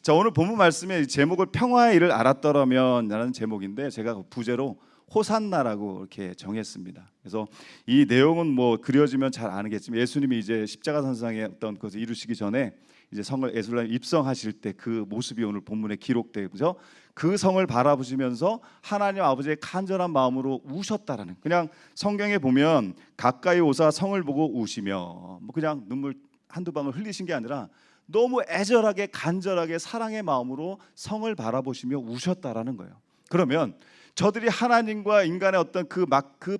자, 오늘 본문 말씀의 제목을 평화의 일을 알았더라면 라는 제목인데 제가 부제로 호산나라고 이렇게 정했습니다. 그래서 이 내용은 뭐 그려지면 잘 아겠지만 예수님이 이제 십자가 산상의 어떤 것을 이루시기 전에 이제 성을 예루살렘 입성하실 때 그 모습이 오늘 본문에 기록되죠. 그 성을 바라보시면서 하나님 아버지의 간절한 마음으로 우셨다라는, 그냥 성경에 보면 가까이 오사 성을 보고 우시며 뭐 그냥 눈물 한두 방울 흘리신 게 아니라 너무 애절하게 간절하게 사랑의 마음으로 성을 바라보시며 우셨다라는 거예요. 그러면 저들이 하나님과 인간의 어떤 그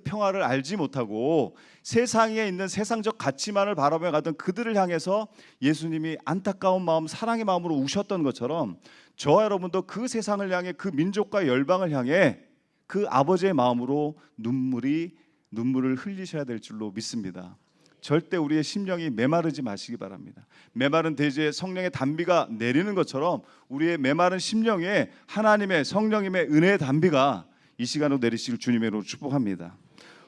평화를 알지 못하고 세상에 있는 세상적 가치만을 바라보며 가던 그들을 향해서 예수님이 안타까운 마음, 사랑의 마음으로 우셨던 것처럼 저와 여러분도 그 세상을 향해, 그 민족과 열방을 향해 그 아버지의 마음으로 눈물을 흘리셔야 될 줄로 믿습니다. 절대 우리의 심령이 메마르지 마시기 바랍니다. 메마른 대지에 성령의 단비가 내리는 것처럼 우리의 메마른 심령에 하나님의 성령님의 은혜의 단비가 이 시간으로 내리시길 주님의 이름으로 축복합니다.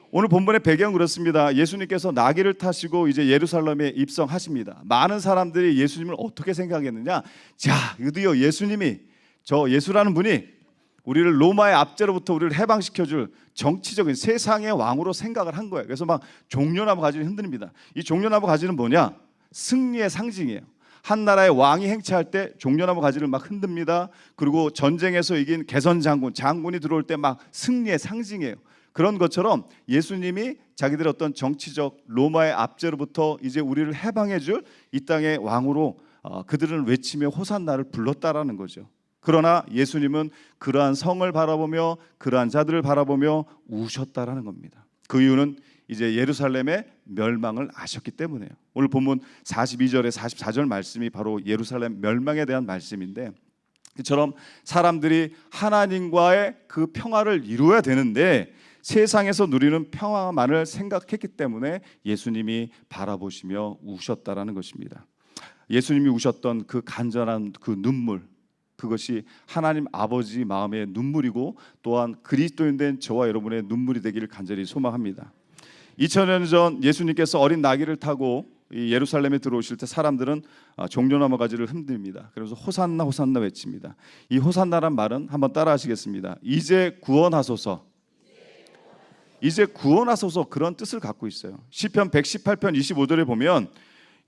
오늘 본문의 배경 그렇습니다. 예수님께서 나귀를 타시고 이제 예루살렘에 입성하십니다. 많은 사람들이 예수님을 어떻게 생각했느냐? 자, 드디어 예수님이, 저 예수라는 분이 우리를 로마의 압제로부터 우리를 해방시켜줄 정치적인 세상의 왕으로 생각을 한 거예요. 그래서 막 종려나무 가지를 흔듭니다. 이 종려나무 가지는 뭐냐? 승리의 상징이에요. 한 나라의 왕이 행차할 때 종려나무 가지를 막 흔듭니다. 그리고 전쟁에서 이긴 개선 장군이 들어올 때 막 승리의 상징이에요. 그런 것처럼 예수님이 자기들의 어떤 정치적 로마의 압제로부터 이제 우리를 해방해줄 이 땅의 왕으로 그들은 외치며 호산나를 불렀다라는 거죠. 그러나 예수님은 그러한 성을 바라보며 그러한 자들을 바라보며 우셨다라는 겁니다. 그 이유는 이제 예루살렘의 멸망을 아셨기 때문에요. 오늘 본문 42절에 44절 말씀이 바로 예루살렘 멸망에 대한 말씀인데, 이처럼 사람들이 하나님과의 그 평화를 이루어야 되는데 세상에서 누리는 평화만을 생각했기 때문에 예수님이 바라보시며 우셨다라는 것입니다. 예수님이 우셨던 그 간절한 그 눈물, 그것이 하나님 아버지 마음의 눈물이고 또한 그리스도인 된 저와 여러분의 눈물이 되기를 간절히 소망합니다. 2000년 전 예수님께서 어린 나귀를 타고 예루살렘에 들어오실 때 사람들은 종려나무 가지를 흔듭니다. 그래서 호산나 호산나 외칩니다. 이 호산나란 말은 한번 따라 하시겠습니다. 이제 구원하소서. 이제 구원하소서, 그런 뜻을 갖고 있어요. 시편 118편 25절에 보면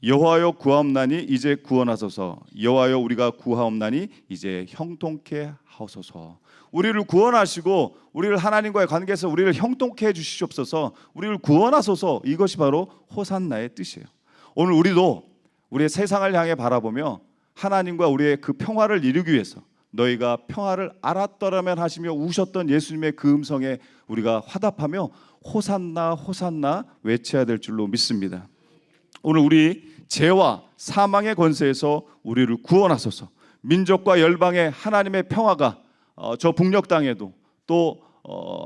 여호와여 구하옵나니 이제 구원하소서, 여호와여 우리가 구하옵나니 이제 형통케 하소서. 우리를 구원하시고 우리를 하나님과의 관계에서 우리를 형통케 해주시옵소서, 우리를 구원하소서, 이것이 바로 호산나의 뜻이에요. 오늘 우리도 우리의 세상을 향해 바라보며 하나님과 우리의 그 평화를 이루기 위해서 너희가 평화를 알았더라면 하시며 우셨던 예수님의 그 음성에 우리가 화답하며 호산나 호산나 외쳐야 될 줄로 믿습니다. 오늘 우리 죄와 사망의 권세에서 우리를 구원하소서. 민족과 열방의 하나님의 평화가 저 북녘 땅에도 또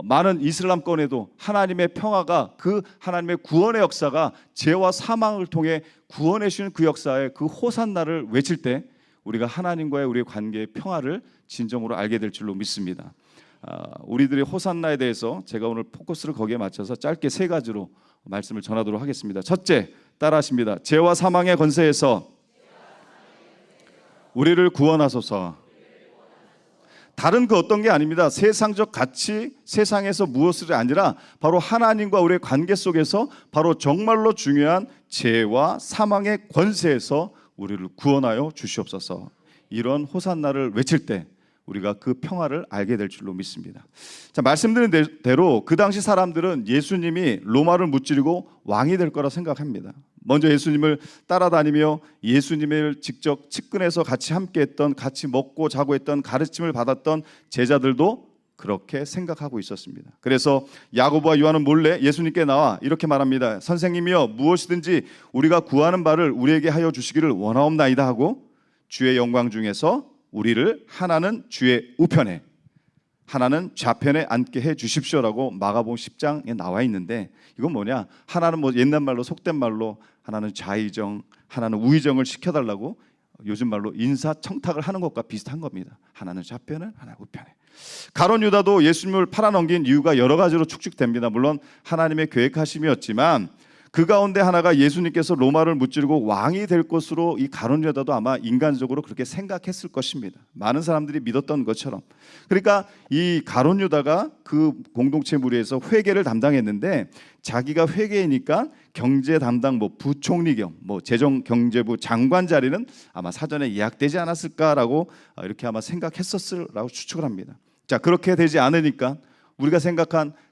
많은 이슬람권에도 하나님의 평화가, 그 하나님의 구원의 역사가 죄와 사망을 통해 구원해 주시는 그 역사의 그 호산나를 외칠 때 우리가 하나님과의 우리의 관계의 평화를 진정으로 알게 될 줄로 믿습니다. 우리들의 호산나에 대해서 제가 오늘 포커스를 거기에 맞춰서 짧게 세 가지로 말씀을 전하도록 하겠습니다. 첫째, 따라하십니다. 죄와 사망의 권세에서 우리를 구원하소서. 다른 그 어떤 게 아닙니다. 세상적 가치, 세상에서 무엇이 아니라 바로 하나님과 우리의 관계 속에서 바로 정말로 중요한 죄와 사망의 권세에서 우리를 구원하여 주시옵소서. 이런 호산나를 외칠 때 우리가 그 평화를 알게 될 줄로 믿습니다. 자, 말씀드린 대로 그 당시 사람들은 예수님이 로마를 무찌르고 왕이 될 거라 생각합니다. 먼저 예수님을 따라다니며 예수님을 직접 측근해서 같이 함께했던, 같이 먹고 자고 했던, 가르침을 받았던 제자들도 그렇게 생각하고 있었습니다. 그래서 야고보와 요한은 몰래 예수님께 나와 이렇게 말합니다. 선생님이여, 무엇이든지 우리가 구하는 바를 우리에게 하여 주시기를 원하옵나이다 하고 주의 영광 중에서 우리를 하나는 주의 우편에 하나는 좌편에 앉게 해 주십시오라고 마가복음 10장에 나와 있는데, 이건 뭐냐? 하나는 뭐 옛날 말로 속된 말로 하나는 좌의정, 하나는 우의정을 시켜달라고 요즘 말로 인사청탁을 하는 것과 비슷한 겁니다. 하나는 좌편에, 하나는 우편에. 가룟 유다도 예수님을 팔아넘긴 이유가 여러 가지로 축축됩니다. 물론 하나님의 계획하심이었지만 그 가운데 하나가 예수님께서 로마를 무찌르고 왕이 될 것으로 이 가룟 유다도 아마 인간적으로 그렇게 생각했을 것입니다. 많은 사람들이 믿었던 것처럼. 그러니까 이 가룟 유다가 그 공동체 무리에서 회계를 담당했는데 자기가 회계이니까 경제 담당 부총리 겸 재정경제부 장관 자리는 아마 사전에 예약되지 않았을까라고 이렇게 아마 생각했었을라고 추측을 합니다. 자, 그렇게 되지 않으니까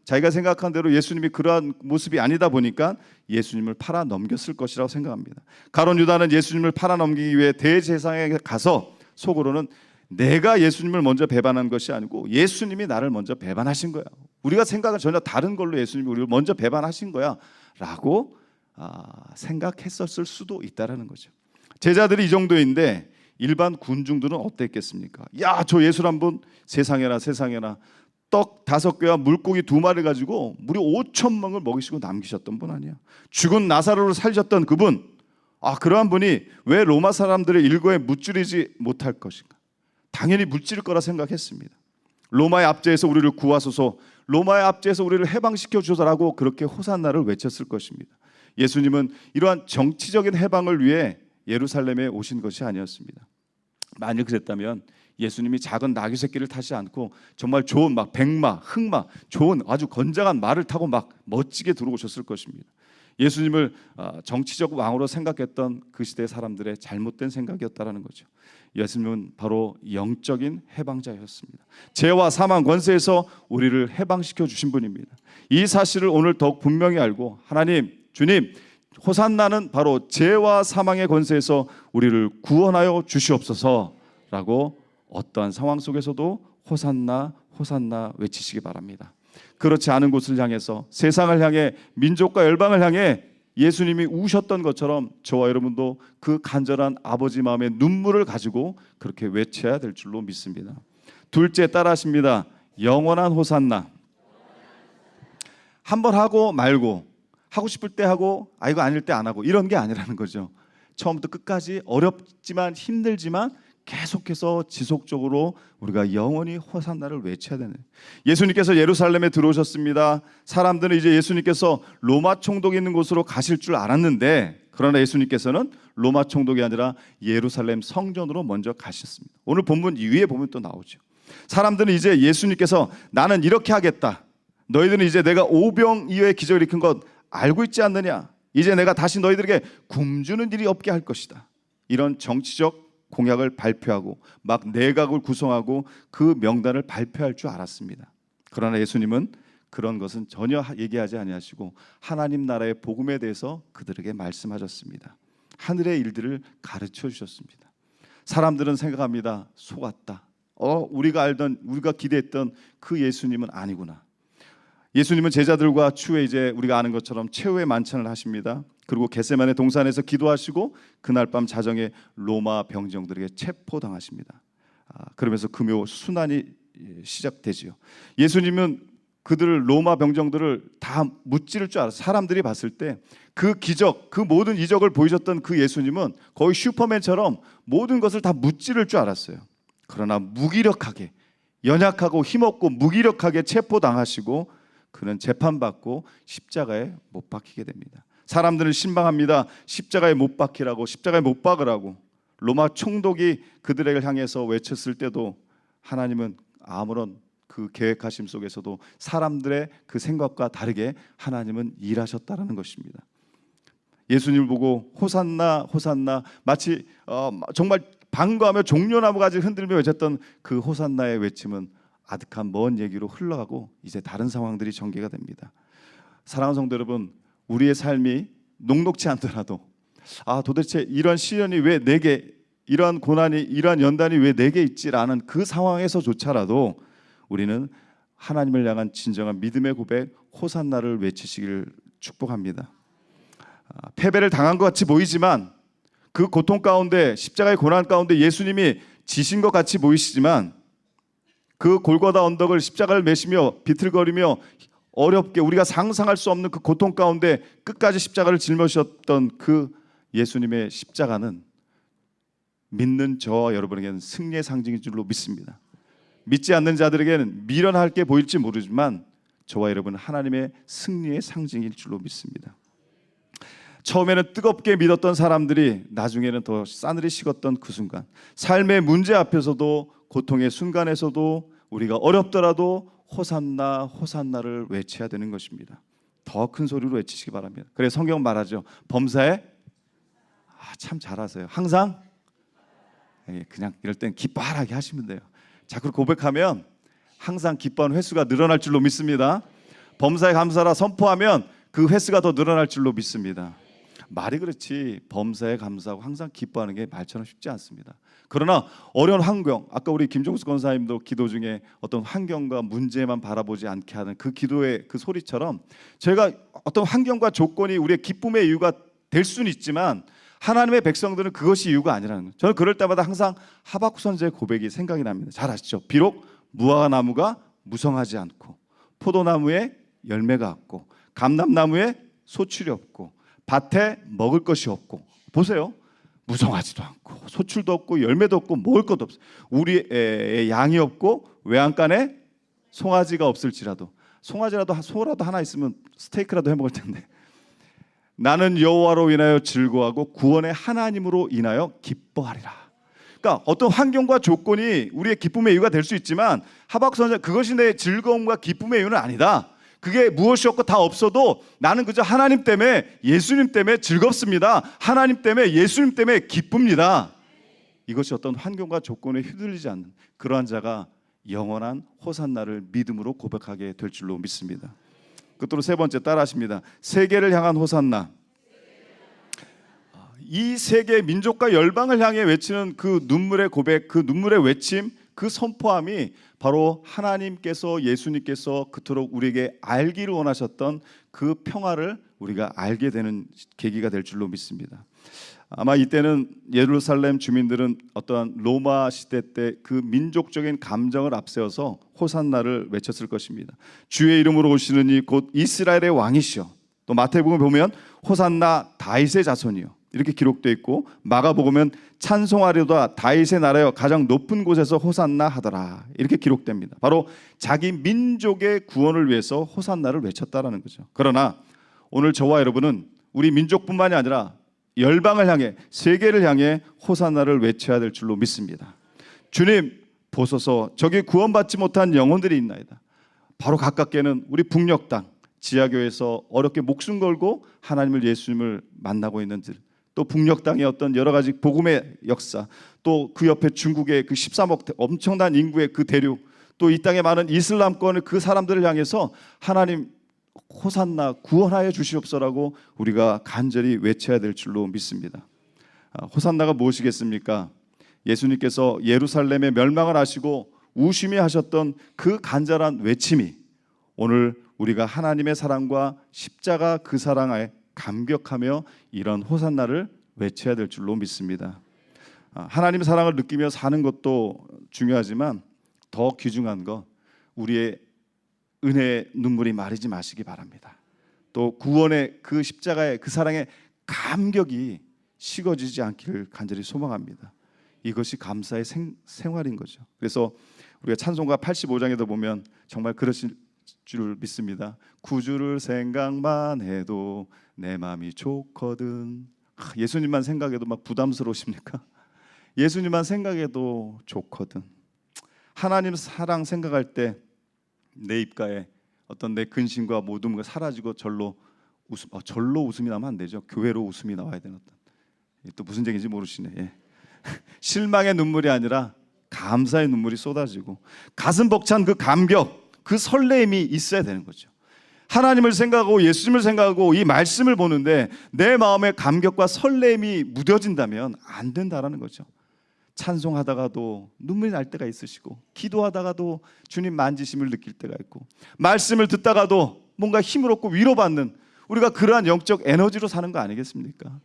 자기가 생각한 대로 예수님이 그러한 모습이 아니다 보니까 예수님을 팔아 넘겼을 것이라고 생각합니다. 가룟 유다는 예수님을 팔아 넘기기 위해 대제사장에 가서 속으로는 내가 예수님을 먼저 배반한 것이 아니고 예수님이 나를 먼저 배반하신 거야. 우리가 생각은 전혀 다른 걸로 예수님이 우리를 먼저 배반하신 거야 라고 생각했었을 수도 있다라는 거죠. 제자들이 이 정도인데 일반 군중들은 어땠겠습니까? 야, 저 예수란 분 세상에나 떡 5개와 물고기 2마리 가지고 무려 5,000명을 먹이시고 남기셨던 분 아니야. 죽은 나사로를 살리셨던 그분, 그러한 분이 왜 로마 사람들의 일거에 무찌르지 못할 것인가? 당연히 무찌를 거라 생각했습니다. 로마의 압제에서 우리를 구하소서, 로마의 압제에서 우리를 해방시켜 주소서라고 그렇게 호산나를 외쳤을 것입니다. 예수님은 이러한 정치적인 해방을 위해 예루살렘에 오신 것이 아니었습니다. 만일 그랬다면 예수님이 작은 나귀 새끼를 타지 않고 정말 좋은 백마, 흑마, 좋은 아주 건장한 말을 타고 멋지게 들어오셨을 것입니다. 예수님을 정치적 왕으로 생각했던 그 시대 사람들의 잘못된 생각이었다라는 거죠. 예수님은 바로 영적인 해방자였습니다. 죄와 사망 권세에서 우리를 해방시켜 주신 분입니다. 이 사실을 오늘 더욱 분명히 알고 하나님, 주님, 호산나는 바로 죄와 사망의 권세에서 우리를 구원하여 주시옵소서라고 어떠한 상황 속에서도 호산나 호산나 외치시기 바랍니다. 그렇지 않은 곳을 향해서 세상을 향해 민족과 열방을 향해 예수님이 우셨던 것처럼 저와 여러분도 그 간절한 아버지 마음의 눈물을 가지고 그렇게 외쳐야 될 줄로 믿습니다. 둘째, 따라하십니다. 영원한 호산나. 한번 하고 말고, 하고 싶을 때 하고 이거 아닐 때 안 하고 이런 게 아니라는 거죠. 처음부터 끝까지 어렵지만 힘들지만 계속해서 지속적으로 우리가 영원히 호산나를 외쳐야 되는. 예수님께서 예루살렘에 들어오셨습니다. 사람들은 이제 예수님께서 로마 총독이 있는 곳으로 가실 줄 알았는데, 그러나 예수님께서는 로마 총독이 아니라 예루살렘 성전으로 먼저 가셨습니다. 오늘 본문 위에 보면 또 나오죠. 사람들은 이제 예수님께서 나는 이렇게 하겠다, 너희들은 이제 내가 오병이어의 기적을 일으킨 것 알고 있지 않느냐, 이제 내가 다시 너희들에게 굶주는 일이 없게 할 것이다, 이런 정치적 공약을 발표하고 내각을 구성하고 그 명단을 발표할 줄 알았습니다. 그러나 예수님은 그런 것은 전혀 얘기하지 아니하시고 하나님 나라의 복음에 대해서 그들에게 말씀하셨습니다. 하늘의 일들을 가르쳐 주셨습니다. 사람들은 생각합니다. 속았다. 우리가 기대했던 그 예수님은 아니구나. 예수님은 제자들과 추후에 이제 우리가 아는 것처럼 최후의 만찬을 하십니다. 그리고 겟세마네 동산에서 기도하시고 그날 밤 자정에 로마 병정들에게 체포당하십니다. 그러면서 금요 순환이 시작되지요. 예수님은 그들을, 로마 병정들을 다 무찌를 줄 알았어요. 사람들이 봤을 때 그 기적, 그 모든 이적을 보이셨던 그 예수님은 거의 슈퍼맨처럼 모든 것을 다 무찌를 줄 알았어요. 그러나 무기력하게, 연약하고 힘없고 무기력하게 체포당하시고 그는 재판받고 십자가에 못 박히게 됩니다. 사람들은 신방합니다. 십자가에 못 박히라고, 십자가에 못 박으라고. 로마 총독이 그들을 향해서 외쳤을 때도 하나님은 아무런 그 계획하심 속에서도 사람들의 그 생각과 다르게 하나님은 일하셨다라는 것입니다. 예수님을 보고 호산나 호산나, 마치 정말 반가워하며 종려나무 가지 흔들며 외쳤던 그 호산나의 외침은 아득한 먼 얘기로 흘러가고 이제 다른 상황들이 전개가 됩니다. 사랑하는 성도 여러분, 우리의 삶이 녹록지 않더라도 도대체 이런 시련이 왜 내게, 이러한 고난이, 이러한 연단이 왜 내게 있지라는 그 상황에서조차라도 우리는 하나님을 향한 진정한 믿음의 고백 호산나를 외치시기를 축복합니다. 패배를 당한 것 같이 보이지만 그 고통 가운데, 십자가의 고난 가운데 예수님이 지신 것 같이 보이시지만 그 골고다 언덕을 십자가를 메시며 비틀거리며 어렵게 우리가 상상할 수 없는 그 고통 가운데 끝까지 십자가를 짊어지셨던 그 예수님의 십자가는 믿는 저와 여러분에게는 승리의 상징인 줄로 믿습니다. 믿지 않는 자들에게는 미련할 게 보일지 모르지만 저와 여러분은 하나님의 승리의 상징일 줄로 믿습니다. 처음에는 뜨겁게 믿었던 사람들이 나중에는 더 싸늘히 식었던 그 순간, 삶의 문제 앞에서도, 고통의 순간에서도 우리가 어렵더라도 호산나 호산나를 외쳐야 되는 것입니다. 더 큰 소리로 외치시기 바랍니다. 그래 성경 말하죠. 범사에 참 잘하세요. 항상 그냥 이럴 땐 기뻐하라게 하시면 돼요. 자꾸 고백하면 항상 기뻐하는 횟수가 늘어날 줄로 믿습니다. 범사에 감사라 선포하면 그 횟수가 더 늘어날 줄로 믿습니다. 말이 그렇지 범사에 감사하고 항상 기뻐하는 게 말처럼 쉽지 않습니다. 그러나 어려운 환경, 아까 우리 김종수 권사님도 기도 중에 어떤 환경과 문제만 바라보지 않게 하는 그 기도의 그 소리처럼, 저희가 어떤 환경과 조건이 우리의 기쁨의 이유가 될 수는 있지만 하나님의 백성들은 그것이 이유가 아니라는 거예요. 저는 그럴 때마다 항상 하박국 선지자의 고백이 생각이 납니다. 잘 아시죠? 비록 무화과나무가 무성하지 않고 포도나무에 열매가 없고 감람나무에 소출이 없고 밭에 먹을 것이 없고, 보세요. 무성하지도 않고 소출도 없고 열매도 없고 먹을 것도 없어요. 우리의 양이 없고 외양간에 송아지가 없을지라도, 소라도 하나 있으면 스테이크라도 해 먹을 텐데, 나는 여호와로 인하여 즐거워하고 구원의 하나님으로 인하여 기뻐하리라. 그러니까 어떤 환경과 조건이 우리의 기쁨의 이유가 될 수 있지만 하박국 선지자, 그것이 내 즐거움과 기쁨의 이유는 아니다. 그게 무엇이 없고 다 없어도 나는 그저 하나님 때문에, 예수님 때문에 즐겁습니다. 하나님 때문에, 예수님 때문에 기쁩니다. 이것이 어떤 환경과 조건에 휘둘리지 않는 그러한 자가 영원한 호산나를 믿음으로 고백하게 될 줄로 믿습니다. 끝으로 세 번째 따라하십니다. 세계를 향한 호산나. 이 세계 민족과 열방을 향해 외치는 그 눈물의 고백, 그 눈물의 외침, 그 선포함이 바로 하나님께서, 예수님께서 그토록 우리에게 알기를 원하셨던 그 평화를 우리가 알게 되는 계기가 될 줄로 믿습니다. 아마 이때는 예루살렘 주민들은 어떠한 로마 시대 때 그 민족적인 감정을 앞세워서 호산나를 외쳤을 것입니다. 주의 이름으로 오시는 이 곧 이스라엘의 왕이시여. 또 마태복음에 보면 호산나 다윗의 자손이여 이렇게 기록되어 있고, 마가복음은 찬송하려다 다윗의 나라여 가장 높은 곳에서 호산나 하더라 이렇게 기록됩니다. 바로 자기 민족의 구원을 위해서 호산나를 외쳤다라는 거죠. 그러나 오늘 저와 여러분은 우리 민족뿐만이 아니라 열방을 향해, 세계를 향해 호산나를 외쳐야 될 줄로 믿습니다. 주님 보소서, 저기 구원받지 못한 영혼들이 있나이다. 바로 가깝게는 우리 북녘 땅 지하교회에서 어렵게 목숨 걸고 하나님을, 예수님을 만나고 있는 들, 또 북녘 땅의 어떤 여러 가지 복음의 역사, 또 그 옆에 중국의 그 13억 엄청난 인구의 그 대륙, 또 이 땅에 많은 이슬람권의 그 사람들을 향해서 하나님 호산나 구원하여 주시옵소라고 우리가 간절히 외쳐야 될 줄로 믿습니다. 호산나가 무엇이겠습니까? 예수님께서 예루살렘의 멸망을 하시고 우심히 하셨던 그 간절한 외침이 오늘 우리가 하나님의 사랑과 십자가 그 사랑에 감격하며 이런 호산나를 외쳐야 될 줄로 믿습니다. 하나님의 사랑을 느끼며 사는 것도 중요하지만 더 귀중한 건 우리의 은혜의 눈물이 마르지 마시기 바랍니다. 또 구원의 그 십자가의 그 사랑의 감격이 식어지지 않기를 간절히 소망합니다. 이것이 감사의 생활인 거죠. 그래서 우리가 찬송가 85장에도 보면 정말 그러실 줄 믿습니다. 구주를 생각만 해도 내 마음이 좋거든. 예수님만 생각해도 막 부담스러우십니까? 예수님만 생각해도 좋거든. 하나님 사랑 생각할 때 내 입가에 어떤 내 근심과 모둠과 사라지고 절로 웃음이 나면 안 되죠. 교회로 웃음이 나와야 되는 어떤, 또 무슨 얘기인지 모르시네. 예. 실망의 눈물이 아니라 감사의 눈물이 쏟아지고 가슴 벅찬 그 감격, 그 설레임이 있어야 되는 거죠. 하나님을 생각하고 예수님을 생각하고 이 말씀을 보는데 내 마음에 감격과 설레임이 무뎌진다면 안 된다라는 거죠. 찬송하다가도 눈물이 날 때가 있으시고, 기도하다가도 주님 만지심을 느낄 때가 있고, 말씀을 듣다가도 뭔가 힘을 얻고 위로받는, 우리가 그러한 영적 에너지로 사는 거 아니겠습니까?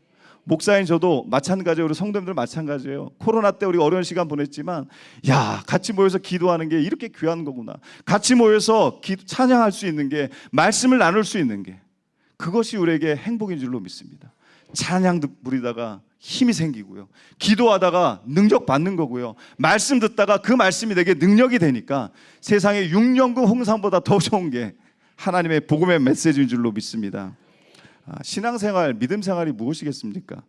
목사인 저도 마찬가지예요. 우리 성도님들 마찬가지예요. 코로나 때 우리 어려운 시간 보냈지만, 야, 같이 모여서 기도하는 게 이렇게 귀한 거구나. 같이 모여서 찬양할 수 있는 게, 말씀을 나눌 수 있는 게, 그것이 우리에게 행복인 줄로 믿습니다. 찬양 부리다가 힘이 생기고요, 기도하다가 능력 받는 거고요, 말씀 듣다가 그 말씀이 내게 능력이 되니까 세상에 6년금 홍삼보다 더 좋은 게 하나님의 복음의 메시지인 줄로 믿습니다. 신앙생활, 믿음 생활이 무엇이겠습니까?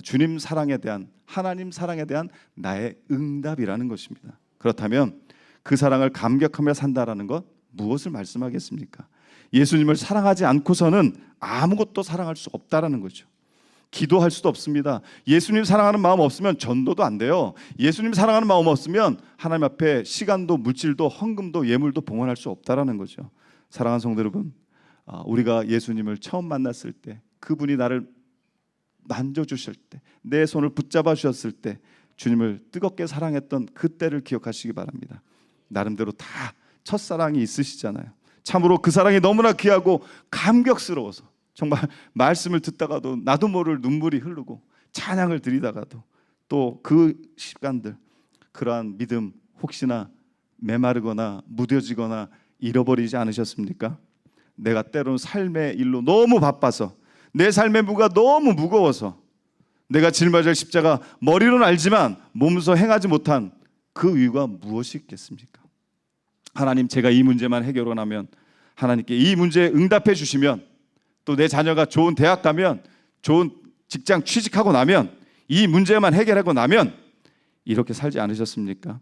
주님 사랑에 대한, 하나님 사랑에 대한 나의 응답이라는 것입니다. 그렇다면 그 사랑을 감격하며 산다라는 것 무엇을 말씀하겠습니까? 예수님을 사랑하지 않고서는 아무것도 사랑할 수 없다라는 거죠. 기도할 수도 없습니다. 예수님 사랑하는 마음 없으면 전도도 안 돼요. 예수님 사랑하는 마음 없으면 하나님 앞에 시간도 물질도 헌금도 예물도 봉헌할 수 없다라는 거죠. 사랑하는 성도 여러분, 우리가 예수님을 처음 만났을 때, 그분이 나를 만져주실 때, 내 손을 붙잡아 주셨을 때 주님을 뜨겁게 사랑했던 그때를 기억하시기 바랍니다. 나름대로 다 첫사랑이 있으시잖아요. 참으로 그 사랑이 너무나 귀하고 감격스러워서 정말 말씀을 듣다가도 나도 모를 눈물이 흐르고 찬양을 드리다가도 또 그 시간들, 그러한 믿음 혹시나 메마르거나 무뎌지거나 잃어버리지 않으셨습니까? 내가 때로는 삶의 일로 너무 바빠서, 내 삶의 무게가 너무 무거워서, 내가 짊어질 십자가 머리로는 알지만 몸소 행하지 못한 그 이유가 무엇이 있겠습니까? 하나님, 제가 이 문제만 해결하고 나면, 하나님께 이 문제에 응답해 주시면, 또 내 자녀가 좋은 대학 가면, 좋은 직장 취직하고 나면, 이 문제만 해결하고 나면, 이렇게 살지 않으셨습니까?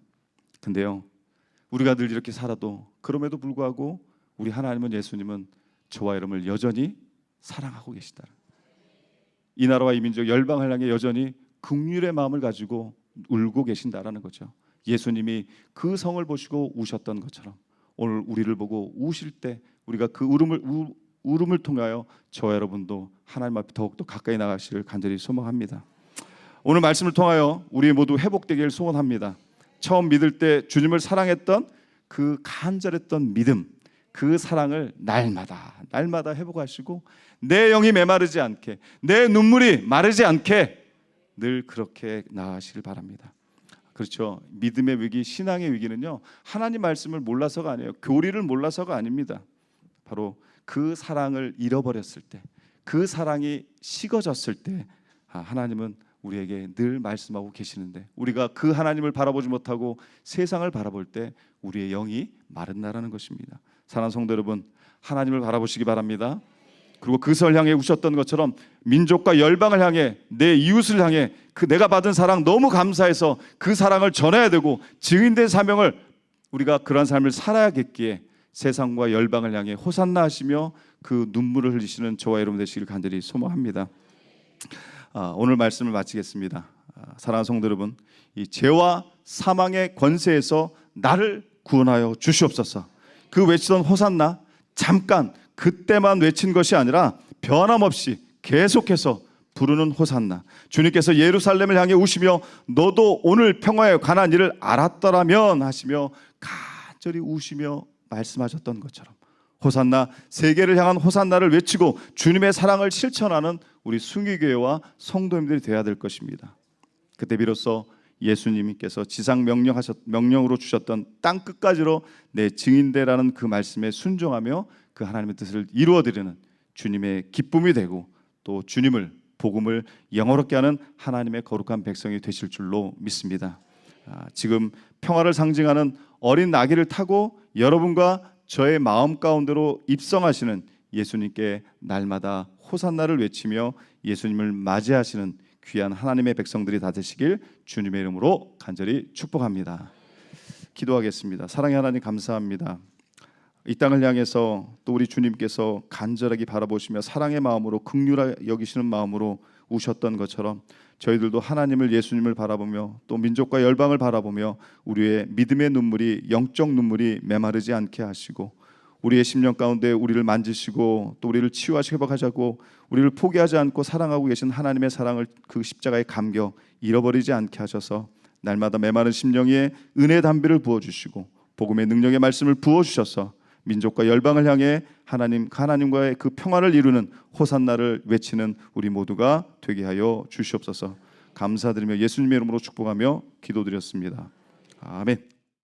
근데요, 우리가 늘 이렇게 살아도 그럼에도 불구하고 우리 하나님은, 예수님은 저와 여러분을 여전히 사랑하고 계시다. 이 나라와 이 민족 열방을 향해 여전히 긍휼의 마음을 가지고 울고 계신다라는 거죠. 예수님이 그 성을 보시고 우셨던 것처럼 오늘 우리를 보고 우실 때 우리가 그 울음을 통하여 저와 여러분도 하나님 앞에 더욱더 가까이 나가시를 간절히 소망합니다. 오늘 말씀을 통하여 우리 모두 회복되기를 소원합니다. 처음 믿을 때 주님을 사랑했던 그 간절했던 믿음, 그 사랑을 날마다 회복하시고 내 영이 메마르지 않게, 내 눈물이 마르지 않게 늘 그렇게 나아가시길 바랍니다. 그렇죠. 믿음의 위기, 신앙의 위기는요, 하나님 말씀을 몰라서가 아니에요. 교리를 몰라서가 아닙니다. 바로 그 사랑을 잃어버렸을 때, 그 사랑이 식어졌을 때 하나님은 우리에게 늘 말씀하고 계시는데, 우리가 그 하나님을 바라보지 못하고 세상을 바라볼 때 우리의 영이 마른다라는 것입니다. 사랑하는 성도 여러분, 하나님을 바라보시기 바랍니다. 그리고 그 설 향해 우셨던 것처럼 민족과 열방을 향해, 내 이웃을 향해 그 내가 받은 사랑 너무 감사해서 그 사랑을 전해야 되고 증인된 사명을, 우리가 그런 삶을 살아야겠기에 세상과 열방을 향해 호산나 하시며 그 눈물을 흘리시는 저와 여러분 되시길 간절히 소망합니다. 오늘 말씀을 마치겠습니다. 사랑하는 성도 여러분, 이 죄와 사망의 권세에서 나를 구원하여 주시옵소서. 그 외치던 호산나, 잠깐 그때만 외친 것이 아니라 변함없이 계속해서 부르는 호산나. 주님께서 예루살렘을 향해 우시며 너도 오늘 평화에 관한 일을 알았더라면 하시며 간절히 우시며 말씀하셨던 것처럼 호산나, 세계를 향한 호산나를 외치고 주님의 사랑을 실천하는 우리 숭의교회와 성도님들이 되어야 될 것입니다. 그때 비로소 예수님께서 지상 명령으로 주셨던 땅 끝까지로 내 증인되라는 그 말씀에 순종하며 그 하나님의 뜻을 이루어드리는 주님의 기쁨이 되고, 또 주님을, 복음을 영어롭게 하는 하나님의 거룩한 백성이 되실 줄로 믿습니다. 지금 평화를 상징하는 어린 나귀를 타고 여러분과 저의 마음 가운데로 입성하시는 예수님께 날마다 호산나를 외치며 예수님을 맞이하시는 귀한 하나님의 백성들이 다 되시길 주님의 이름으로 간절히 축복합니다. 기도하겠습니다. 사랑의 하나님, 감사합니다. 이 땅을 향해서 또 우리 주님께서 간절하게 바라보시며 사랑의 마음으로, 긍휼히 여기시는 마음으로 우셨던 것처럼 저희들도 하나님을, 예수님을 바라보며 또 민족과 열방을 바라보며 우리의 믿음의 눈물이, 영적 눈물이 메마르지 않게 하시고 우리의 심령 가운데 우리를 만지시고 또 우리를 치유하시고 회복하자고 우리를 포기하지 않고 사랑하고 계신 하나님의 사랑을, 그 십자가의 감격 잃어버리지 않게 하셔서 날마다 메마른 심령에 은혜의 담비를 부어주시고 복음의 능력의 말씀을 부어주셔서 민족과 열방을 향해 하나님과의 그 평화를 이루는 호산나를 외치는 우리 모두가 되게 하여 주시옵소서. 감사드리며 예수님의 이름으로 축복하며 기도드렸습니다. 아멘.